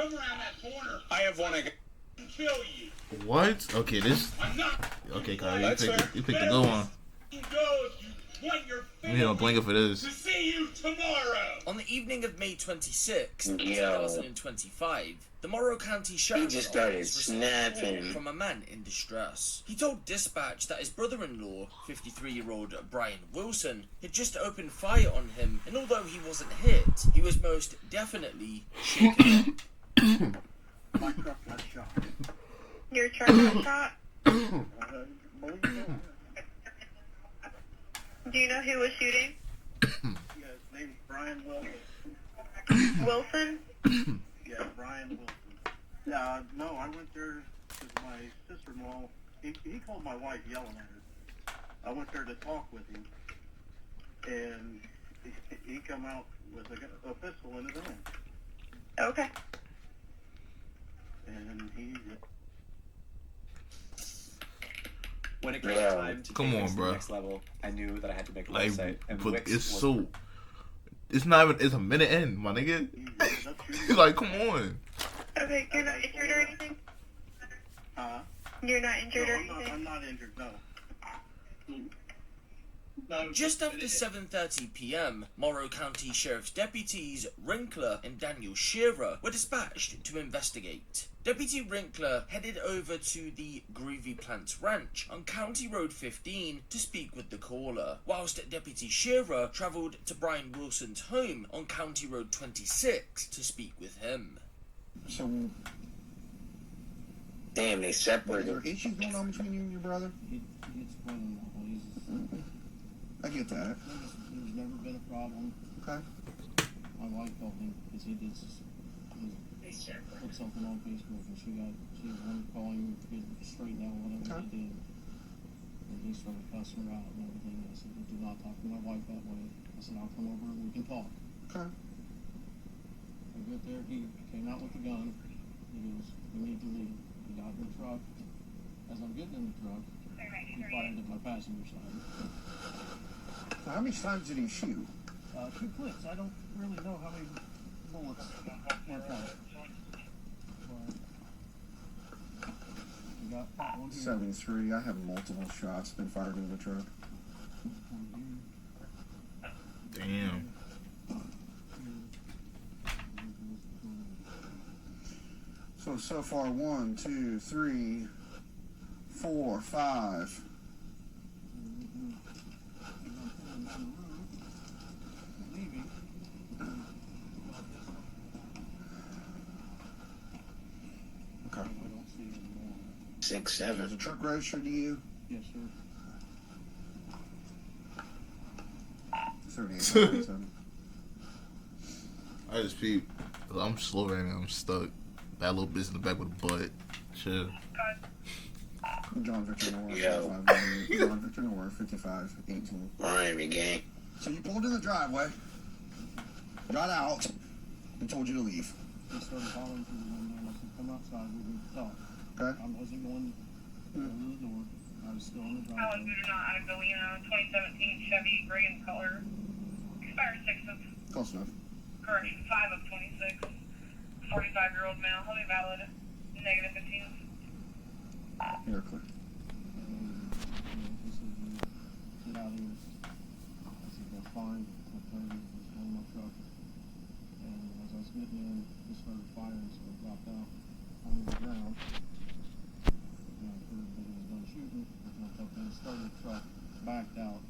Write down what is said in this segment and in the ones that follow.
come around that corner, I have one I can kill you. What? Okay, this. I'm not. Okay, Kyle, you picked the good one. We need a blanket for this. To see you tomorrow. On the evening of May 26, 2025, the Morrow County Sheriff's Office received a call from a man in distress. He told dispatch that his brother-in-law, 53-year-old Brian Wilson, had just opened fire on him, and although he wasn't hit, he was most definitely shaken. My truck got shot. Your truck got shot? Do you know who was shooting? Yeah, his name's Brian Wilson. Wilson? Yeah, Brian Wilson. No, I went there because my sister-in-law, he called my wife yelling at her. I went there to talk with him, and he come out with a pistol in his hand. Okay. And he... When it came time to Come take on, this to bro. the next level, I knew that I had to make a Like, website. And but Wix it's was so. It's not even. It's a minute in, my nigga. Like, come on. Okay, you're not injured or anything? You're not injured or anything? I'm not injured, no. Just after 7:30 p.m., Morrow County Sheriff's deputies Rinkler and Daniel Shearer were dispatched to investigate. Deputy Rinkler headed over to the Groovy Plants Ranch on County Road 15 to speak with the caller, whilst Deputy Shearer travelled to Brian Wilson's home on County Road 26 to speak with him. So, damn, they separated. Are there issues going on between you and your brother? I get that. There's never been a problem. Okay. My wife told me because he did put something on Facebook and she was wanting to call him to get straightened out whatever he did. And he started cussing her out and everything. I said, do not talk to my wife that way. I said, I'll come over and we can talk. Okay. I get there, he came out with a gun. He goes, we need to leave. He got in the truck. As I'm getting in the truck, he fired at my passenger side. So how many times did he shoot? 2 clips. I don't really know how many bullets went off. We got one here. 73. I have multiple shots been fired in the truck. Damn. So far, 1, 2, 3, 4, 5. Okay. 6, 7. Is the truck registered to you? Yes, sir. 38. I just peeped. I'm slow right now. I'm stuck. Bad little bitch in the back with a butt. Chill. John Victor Noir, Yo. 55. John Victor Noir, 55, 18. Miami gang. So you pulled in the driveway, got out, and told you to leave. He started hollering through the window and I said, come outside, we can talk. Okay. I wasn't going to the door. I was still in the Alan driveway. Budona out of Galena, 2017 Chevy, gray in color. Expired 6 of, Close enough. correction, 5 of 26. 45-year-old male, he'll be valid, negative 15. You're clear. He said, get out of here. I said, that's fine. I turned on my truck. And as I was getting in, he started firing, so I dropped out on the ground. And I heard that he was done shooting. And I thought then started the truck, backed out.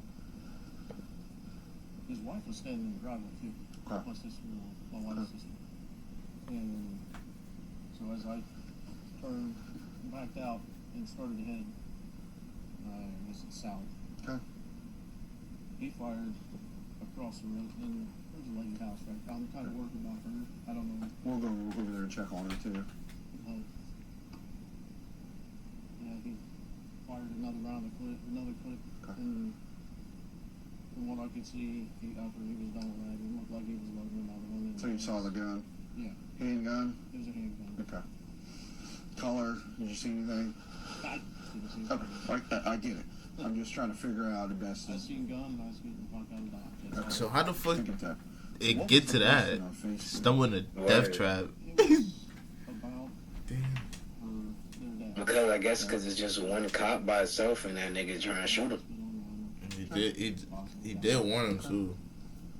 His wife was standing in the driveway too. Okay. My sister-in-law, my wife's sister. And so as I turned, backed out, and started to head, I guess it's south. Okay. He fired across the road, and there's a lady's house right now. I'm kind of worried about her. I don't know. We'll go over there and check on her too. Yeah, he fired another round of clip, Okay. and from what I could see, after he was done with that, it looked like he was loading another one. So you saw the gun? Yeah, Handgun? it was a handgun. Okay. Color? Did you see anything? I didn't see Okay. I get it. I'm just trying to figure out the best. I seen gun, and I was getting the fuck out of Dodge. That's So how the fuck I get that. it What get was to the that? person on Facebook? Stumble in a death trap. It was Because I guess because it's just one cop by itself and that nigga trying to shoot him. He did warn him too.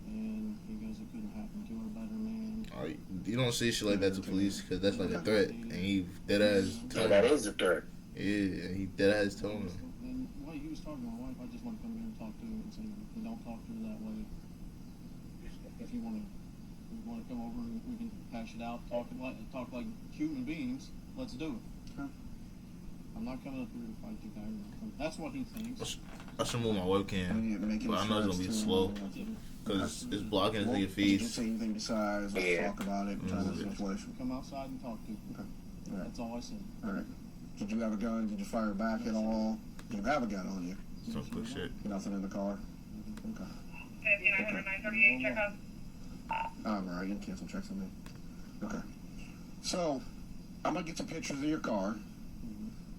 And he goes, it couldn't happen to a better man. Alright, you don't say shit like that to police because that's like a threat, and he dead ass So told that him. is a threat. Yeah, and he dead ass told him. And while he was talking to my wife, I just want to come here and talk to her and say, don't talk to her that way. If you want to come over and we can hash it out, talk like human beings, let's do it. I'm not coming up here to fight you guys. That's what he thinks. I should move my webcam, but I know it's gonna be slow because it's blocking his nigga Did feed. you say anything besides let's Yeah. talk about it and try this situation? Come outside and talk to her. Okay. All right. That's all I said. All right. Did you have a gun? Did you fire back at all? Did you have a gun on you? Some quick shit. Nothing in the car? Okay. 5900 938, check out. All right, you can cancel checks on me. Okay. So, I'm going to get some pictures of your car.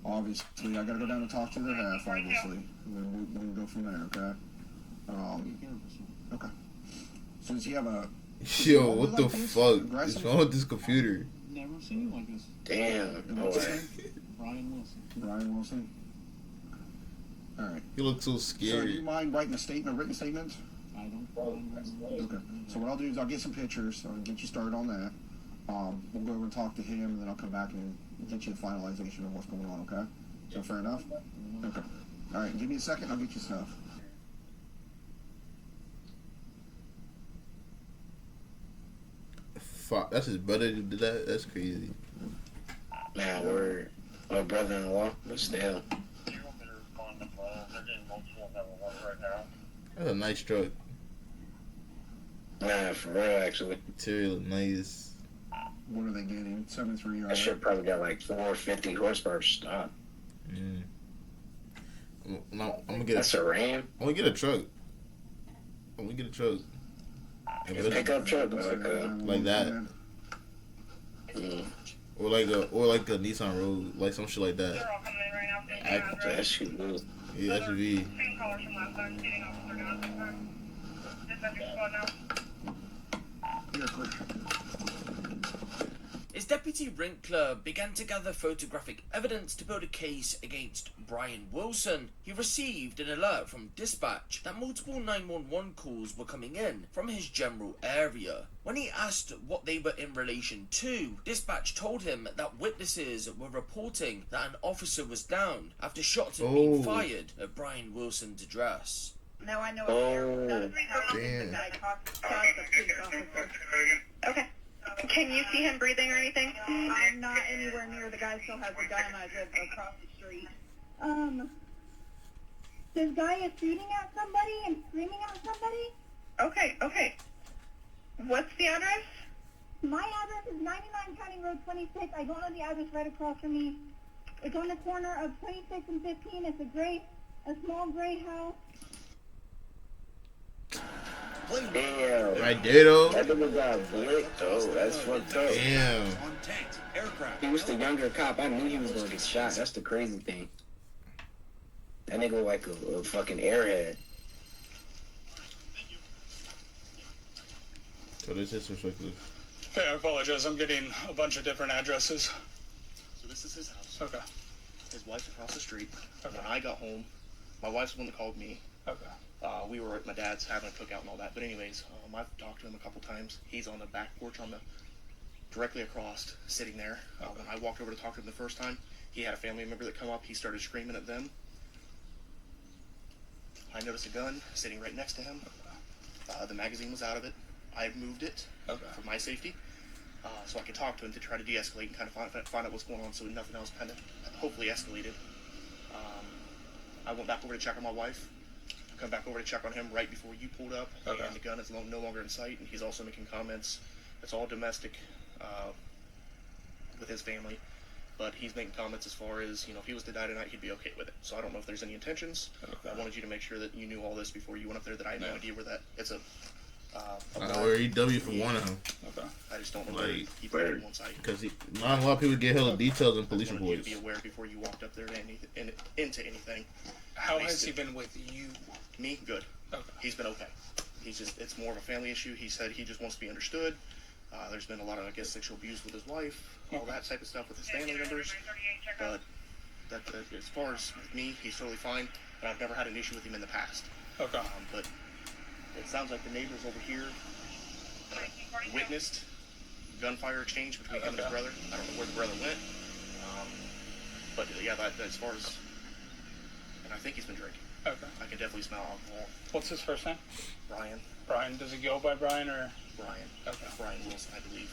Obviously, I got to go down and talk to their half, obviously. And then we can go from there, okay? Okay. So, does he have a... Yo, what the fuck is wrong with this computer? Never seen him like this. Damn. What's his Boy. name? Brian Wilson. Brian Wilson? All right. He looks so So, do you scary. mind writing a written statement? I don't find Okay. So what I'll do is I'll get some pictures. I'll get you started on that. We'll go over and talk to him, and then I'll come back and get you the finalization of what's going on, okay? So fair enough? Okay. All right, give me a second. I'll get you stuff. Fuck, that's his brother who did that? That's crazy. Man, we're my brother-in-law, but still. Do you want me to respond to calls? They're getting multiple 911 right now. That's a nice truck. Nah, for real, actually. Material nice. What are they getting? 73, That right? shit probably got like 450 horsepower stock. Mm. No, I'm gonna get That's a Ram. I'm gonna get a truck. I'm gonna get a truck. A pickup truck, Like that. Mm. Or like a Nissan Rogue, like some shit like They're that. all coming in right now. Same Act- That shit good. Yeah, SUV. Same callers from last time. Speeding officer down. Dispatcher squad now. Here, quick. As Deputy Rinkler began to gather photographic evidence to build a case against Brian Wilson, he received an alert from dispatch that multiple 911 calls were coming in from his general area. When he asked what they were in relation to, dispatch told him that witnesses were reporting that an officer was down after shots had been fired at Brian Wilson's address. No, I know Oh, damn. Okay. Can you see him breathing or anything? I'm not anywhere near. The guy still has a gun. I live across the street. This guy is shooting at somebody and screaming at somebody. Okay. What's the address? My address is 99 County Road 26. I don't know the address right across from me. It's on the corner of 26 and 15. It's a small gray house. damn. Right there though. That nigga got blicked, though. That's fucked up. Damn. He was the younger cop. I knew he was gonna get shot. That's the crazy thing. That nigga like a fucking airhead. So this is perspective. Hey, I apologize. I'm getting a bunch of different addresses. So this is his house. Okay. His wife's across the street. Okay. When I got home, my wife's the one that called me. Okay. We were at my dad's having a cookout and all that. But anyways, I've talked to him a couple times. He's on the back porch directly across, sitting there. When I walked over to talk to him the first time, he had a family member that come up. He started screaming at them. I noticed a gun sitting right next to him. The magazine was out of it. I moved it for my safety, so I could talk to him to try to de-escalate and kind of find out what's going on so nothing else kind of hopefully escalated. I went back over to check on my wife. Come back over to check on him right before you pulled up, and the gun is no longer in sight, and he's also making comments. It's all domestic with his family, but he's making comments as far as, if he was to die tonight, he'd be okay with it. So I don't know if there's any intentions. I wanted you to make sure that you knew all this before you went up there, that I had no idea where that, it's a Where EW for warning him. Okay. I just don't know where he put it in one side. Because not a lot of people get hella details in police I wanted you reports. to be aware before you walked up there into anything. How has he been with you? Me? Good. Okay. He's been okay. It's more of a family issue. He said he just wants to be understood. There's been a lot of, sexual abuse with his wife, all that type of stuff with his family members. But as far as with me, he's totally fine, but I've never had an issue with him in the past. Okay. But it sounds like the neighbors over here witnessed gunfire exchange between him and his brother. I don't know where the brother went. But yeah, that as far as, and I think he's been drinking. Okay. I can definitely smell alcohol. What's his first name? Brian. Brian. Does he go by Brian or? Brian. Okay. Brian Wilson, I believe.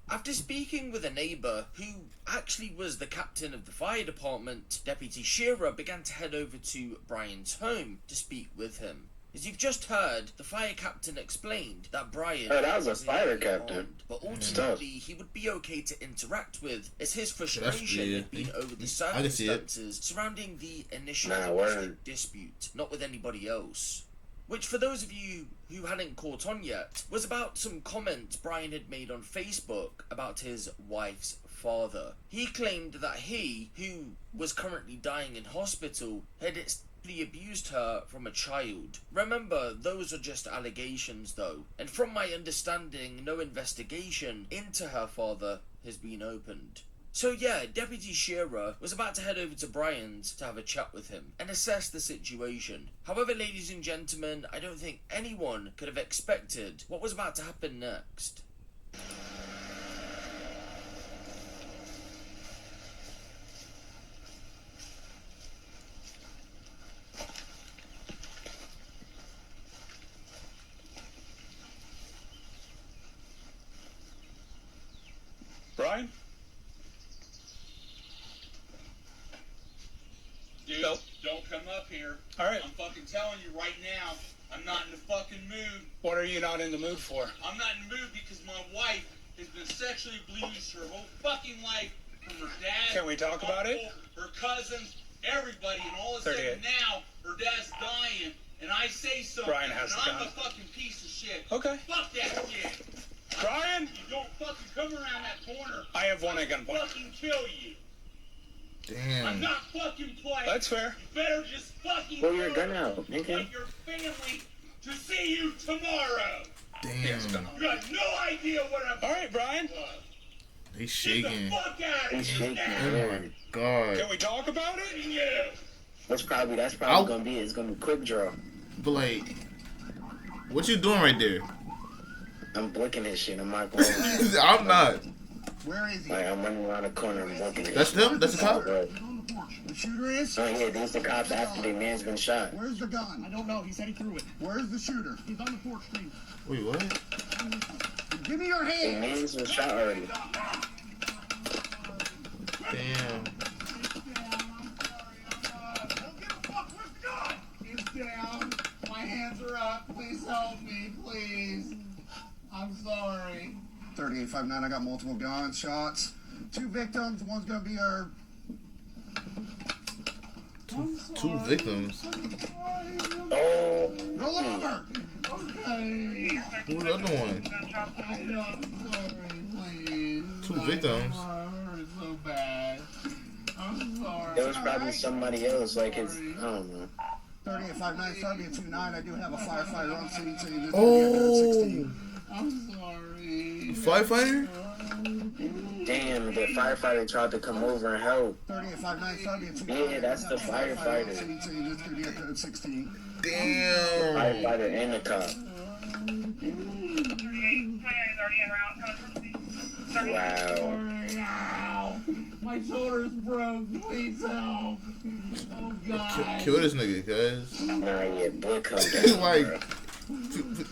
After speaking with a neighbour who actually was the captain of the fire department, Deputy Shearer began to head over to Brian's home to speak with him. As you've just heard, the fire captain explained that Brian that was a fire armed, captain. but ultimately he would be okay to interact with, as his frustration had been over the circumstances surrounding the initial domestic dispute, not with anybody else. Which, for those of you who hadn't caught on yet, was about some comments Brian had made on Facebook about his wife's father. He claimed that he, who was currently dying in hospital, had abused her from a child. Remember, those are just allegations though, and from my understanding, no investigation into her father has been opened. So yeah, Deputy Shearer was about to head over to Brian's to have a chat with him and assess the situation. However, ladies and gentlemen, I don't think anyone could have expected what was about to happen next. Brian? Dude, don't come up here. All right. I'm fucking telling you right now, I'm not in the fucking mood. What are you not in the mood for? I'm not in the mood because my wife has been sexually abused her whole fucking life from her dad. Can we talk about it? Her cousins, everybody, and all of a sudden now her dad's dying, and I say something, Brian has and the I'm gun. a fucking piece of shit. Okay. Fuck that shit. Brian? You don't fucking come around that corner. I have one at gunpoint. Fucking kill you. Damn. I'm not fucking playing. That's fair. You better just fucking Pull your gun out, nigga. want your family to see you tomorrow. Damn. You have no idea what I'm. All right, Brian. He's shaking. Get the fuck out of He's here shaking. now. Oh my god. Can we talk about it? Yeah. That's probably gonna be it. It's gonna be quick draw. But like, what you doing right there? I'm blinking this shit. I'm not going. I'm not. Where is he? Like, I'm running around the corner and blinking. That's them? That's the cop? The shooter is? Oh yeah, these the cops after the man's been shot. Where's the gun? I don't know. He said he threw it. Where's the shooter? He's on the porch screen. Wait, what? Give me your The hand. man's been shot already. Damn. He's down. My hands are up. Please help me, please. I'm sorry. 3859, I got multiple gunshots. 2 victims. One's gonna be our. Two victims. Oh. Roll over. Okay. Who's the other one? I know. I'm sorry. Please. Two victims. Oh, it hurts so bad. I'm sorry. There was probably somebody else, like his, I don't know. 3859, Sergeant 29. I do have a firefighter on scene saying this. Oh. I'm sorry. Firefighter? Damn, the firefighter tried to come over and help. 3859, Sergeant 29. Yeah, that's the firefighter. Saying this could be a code 16. Damn. Firefighter and the cop. Wow. My shoulder's broke. Please help. Oh, God. Kill this nigga, cuz. Nah, yeah, boy, come down.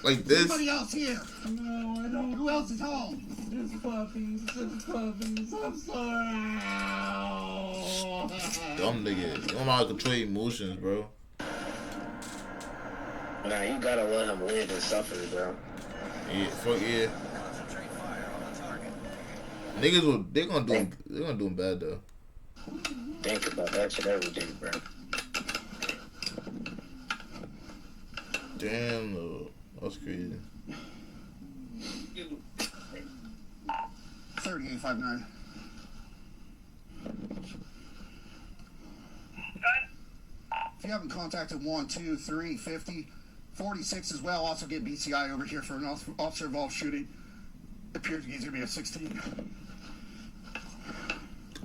like this. Anybody else here? No, I don't. Who else is home? It's puppies. It's puppies. I'm sorry. Dumb nigga. You don't know how to control your emotions, bro. Nah, you gotta let him live and suffer, bro. Yeah, fuck yeah. Niggas they're gonna do him bad though. Think about that shit every day, bro. Damn, though. That's crazy. 3859. If you haven't contacted 1, 2, 3, 50, 46 as well, also get BCI over here for an officer involved shooting. It appears he's gonna be a 16.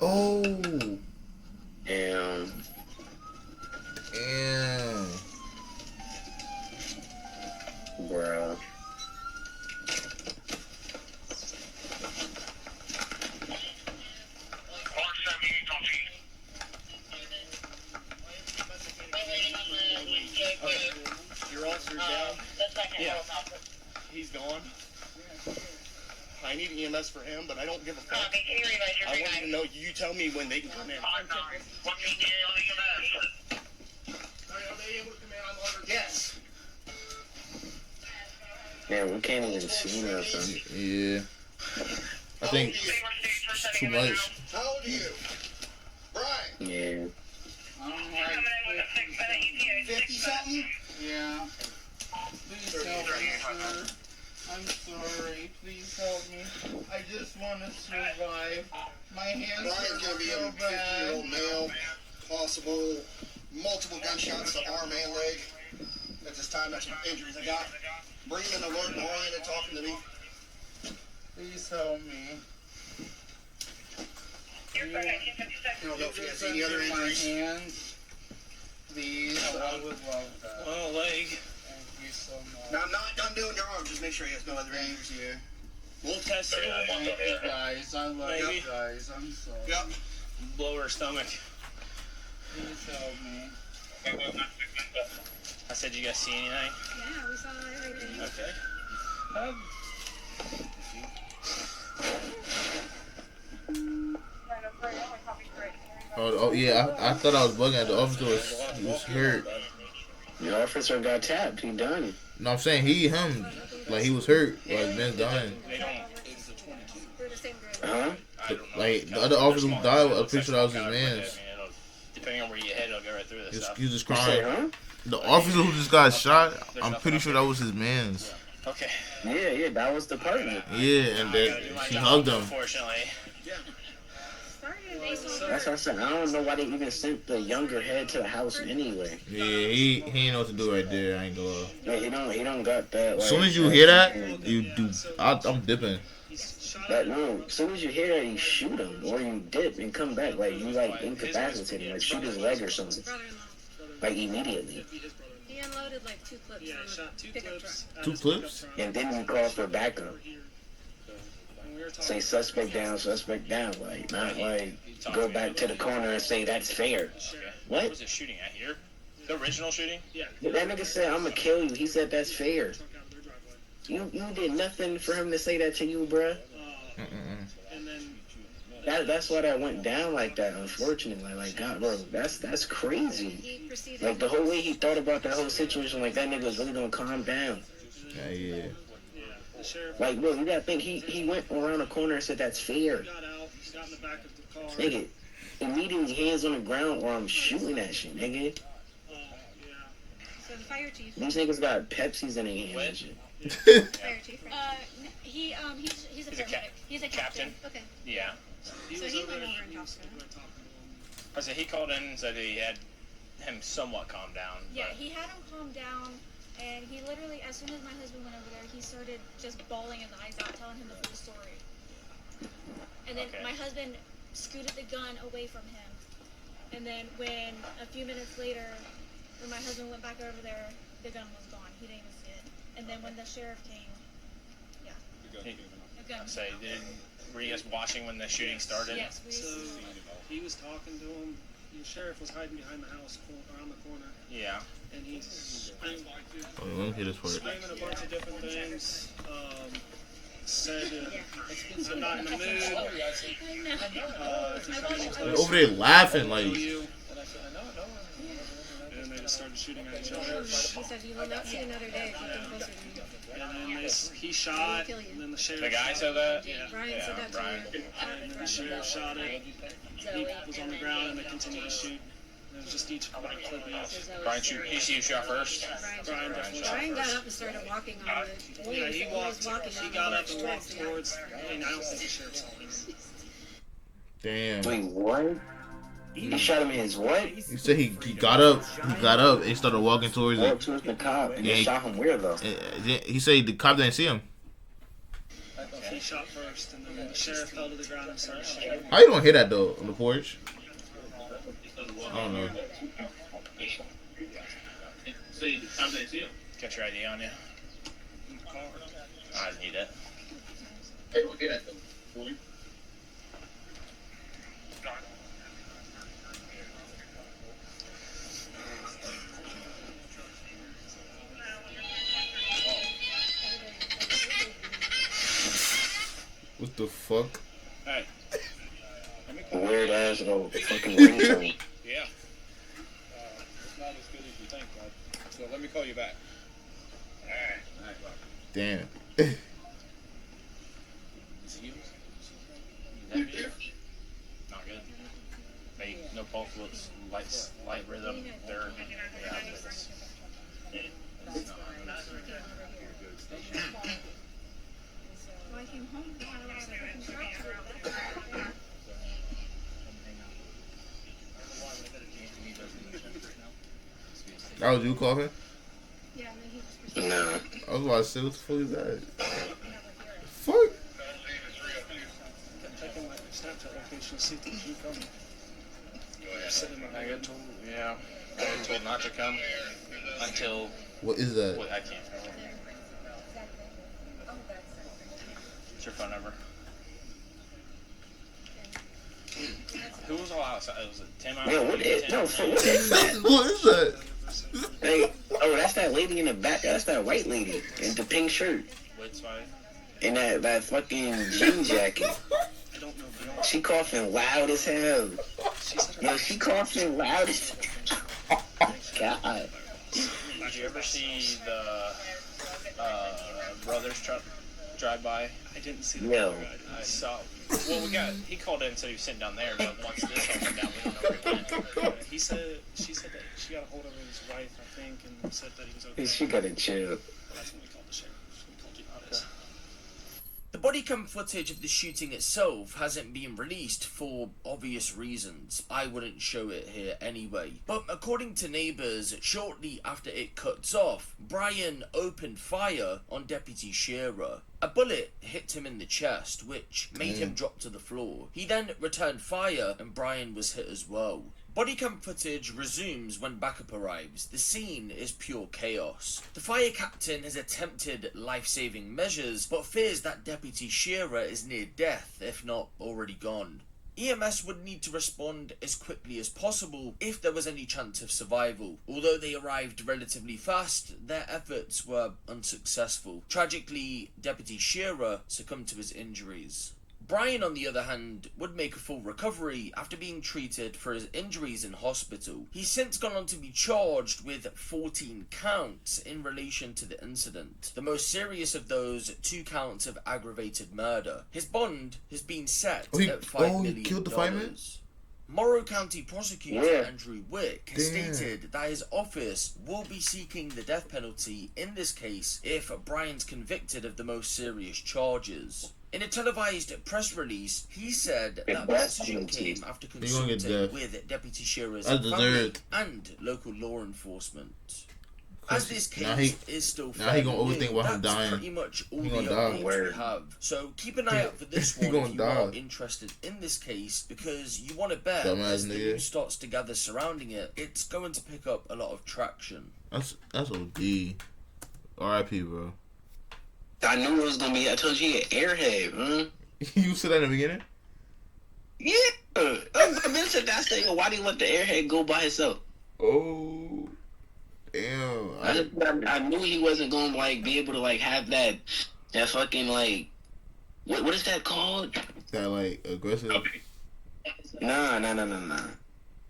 Oh. Damn. Bruh. Okay. Your officer's down? Yeah. He's gone. I need EMS for him, but I don't give a fuck. I want you to know, you tell me when they can come in. Are they able to come in? I'm under. Yes. Man, we can't even see nothing. Yeah. I think it's too much. How old are you? Brian? Yeah. I'm like 50 something? Yeah. Please help me, sir. I'm sorry. Please help me. I just want to survive. My hands Brian's are gonna be a so bad. 50-year-old male, possible multiple gunshots to arm and leg. At this time, that's what injuries I got. Bring him in alert and oriented, talking to me. Please help me. I don't know if you guys see any other My injuries. hands. Please, I would love that. Well, leg. Thank you so much. Now, I'm not done doing your arm. Just make sure he has no other injuries here. We'll test it. Thank you guys. I love Maybe. you guys. I'm sorry. Yep. Blow her stomach. Please help me. I said, you guys see anything? Yeah, we saw everything. Okay. Oh yeah, I thought I was bugging at the officer was hurt. The officer got tapped. He done. No, I'm saying him. Like he was hurt. Like Ben's dying. Huh? Like the other officer who died, I'm pretty sure that was his man's. Depending on where you head, it'll go right through this stuff. He was just You say, crying. huh? The officer who just got shot, I'm pretty sure that was his man's. Okay. Yeah, that was the partner. Yeah, and then she hugged him. Unfortunately. That's what I said. I don't know why they even sent the younger head to the house anyway. Yeah, he ain't know what to do right there. I ain't gonna lie. Yeah, he don't got that. Like, As soon as you hear that, you do. I'm dipping. No, as soon as you hear that, you shoot him or you dip and come back. Like you like incapacitate him, like shoot his leg or something. Like immediately. He unloaded like 2 clips. Yeah, I shot 2 clips. 2 clips? And then we call for backup. Say suspect down. Like not like go back to the corner and say that's fair. What? What was it shooting at here? The original shooting? Yeah. That nigga said I'ma kill you. He said that's fair. You did nothing for him to say that to you, bruh. That's why that went down like that, unfortunately. Like, God, bro, that's crazy. Like, the whole way he thought about that whole situation, like, that nigga was really gonna calm down. Yeah. Like, bro, you gotta think, he went around the corner and said that's fair. Nigga, immediately hands on the ground or I'm shooting that shit, nigga. So the fire chief. These niggas got Pepsis in their hands and shit. Fire chief. He's a paramedic. He's a captain. Okay. Yeah. So he went over and talked to him. I said he called in and said he had him somewhat calmed down. Yeah, he had him calm down, and he literally, as soon as my husband went over there, he started just bawling his eyes out, telling him the full story. And then my husband scooted the gun away from him. And then when a few minutes later, when my husband went back over there, the gun was gone. He didn't even see it. And then when the sheriff came, the gun. Say, were you guys watching when the shooting started? Yes, we So he was talking to him. The sheriff was hiding behind the house, around the corner. Yeah. And he's screaming, Let me hear this part. screaming a bunch of different things. Said, I'm not in the mood. They're over there laughing like. And they just started shooting at each other. He said, "You will not see another day if you come closer to me." And then he shot, and then the sheriff. The guy said that? Yeah. Brian said that Brian. to you. And then the sheriff shot it. He was on the ground, and they continued to shoot. It was just each like clip each. Brian shot first? Brian definitely shot Brian got first. up and started walking on the. Yeah, he walked. walking He on got the up and walked towards. And I don't think the sheriff saw him. Damn. Wait, what? He shot him in his what? He said he got up. He got up and started walking towards Walked it. towards the cop, and Yeah, he shot him where though? He said the cop didn't see him. He shot first, and then the sheriff fell to the ground and started shooting. How you don't hear that though on the porch? I don't know. Got your ID on you? I need it. What the fuck? Hey. Weird ass little fucking ringtone. Yeah. It's not as good as you think, bud. So let me call you back. Alright. Damn. Not good. They no pulse widths, light rhythm. They're it's not I came home and I was like, I can talk to her. That was you coughing? Yeah, and then he just Nah. I was about to say, what the fuck is that? Fuck? Taking my Snapchat location, see if they keep coming. I got told, yeah. I got told not to come until. What is that? I can't. What's your phone number? Who was all outside? It was a 10 hours. Yo, what is that? What is that? Hey, oh, that's that lady in the back. That's that white lady in the pink shirt. What's fine? And that fucking jean jacket. I don't know. She coughing loud as hell. Yo, she coughing loud as God. Did you ever see the brothers truck drive by? I didn't see the Yo. I saw. Well, he called in and said he was sitting down there, but once this all went down, we don't know where he went. She said that she got a hold of his wife, I think, and said that he was okay. She gotta chill. That's when we called the sheriff. We called you about it. The bodycam footage of the shooting itself hasn't been released for obvious reasons. I wouldn't show it here anyway. But according to neighbours, shortly after it cuts off, Brian opened fire on Deputy Shearer. A bullet hit him in the chest, which made him drop to the floor. He then returned fire and Brian was hit as well. Bodycam footage resumes when backup arrives. The scene is pure chaos. The fire captain has attempted life-saving measures, but fears that Deputy Shearer is near death, if not already gone. EMS would need to respond as quickly as possible if there was any chance of survival. Although they arrived relatively fast, their efforts were unsuccessful. Tragically, Deputy Shearer succumbed to his injuries. Brian, on the other hand, would make a full recovery after being treated for his injuries in hospital. He's since gone on to be charged with 14 counts in relation to the incident. The most serious of those, 2 counts of aggravated murder. His bond has been set at $5 million. He killed the fireman? Morrow County Prosecutor Yeah. Andrew Wick has stated that his office will be seeking the death penalty in this case if Brian's convicted of the most serious charges. In a televised press release, he said that the decision came after consulting with Deputy Shearer's family and local law enforcement. As this case is still fairly new, that's pretty much all the updates we have. So keep an eye out for this one if you are interested in this case, because you want to bet as the news starts to gather surrounding it, it's going to pick up a lot of traction. That's OD. R.I.P. bro. I knew it was gonna be. I told you he an airhead, man. You said that in the beginning? Yeah. I've been said that saying, why do you let the airhead go by himself? Oh. Damn. I knew he wasn't gonna like be able to like have that fucking like what is that called? That like aggressive. Nah.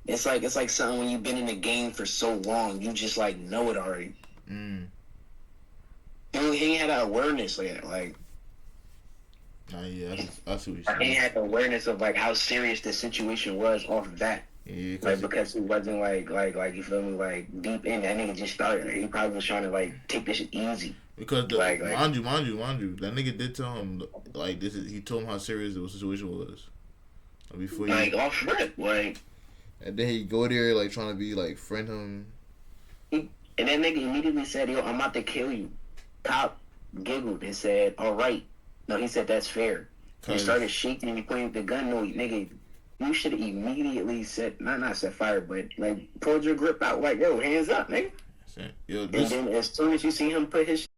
It's like something when you've been in the game for so long, you just like know it already. He had that awareness like. Yeah, I see what you're saying. He had the awareness of like how serious the situation was off of that. Yeah, like because he wasn't like you feel me, like deep in that nigga just started. He probably was trying to like take this shit easy. Because mind you, that nigga did tell him like he told him how serious the situation was. Before like off rip, like. And then he go there like trying to be like friend him. And that nigga immediately said, "Yo, I'm about to kill you." Cop giggled and said, "All right." No, he said that's fair. He started shaking and he pointed the gun. No, nigga, you should immediately not set fire, but like pulled your grip out, like, yo, hands up, nigga. Yo, and then as soon as you see him put his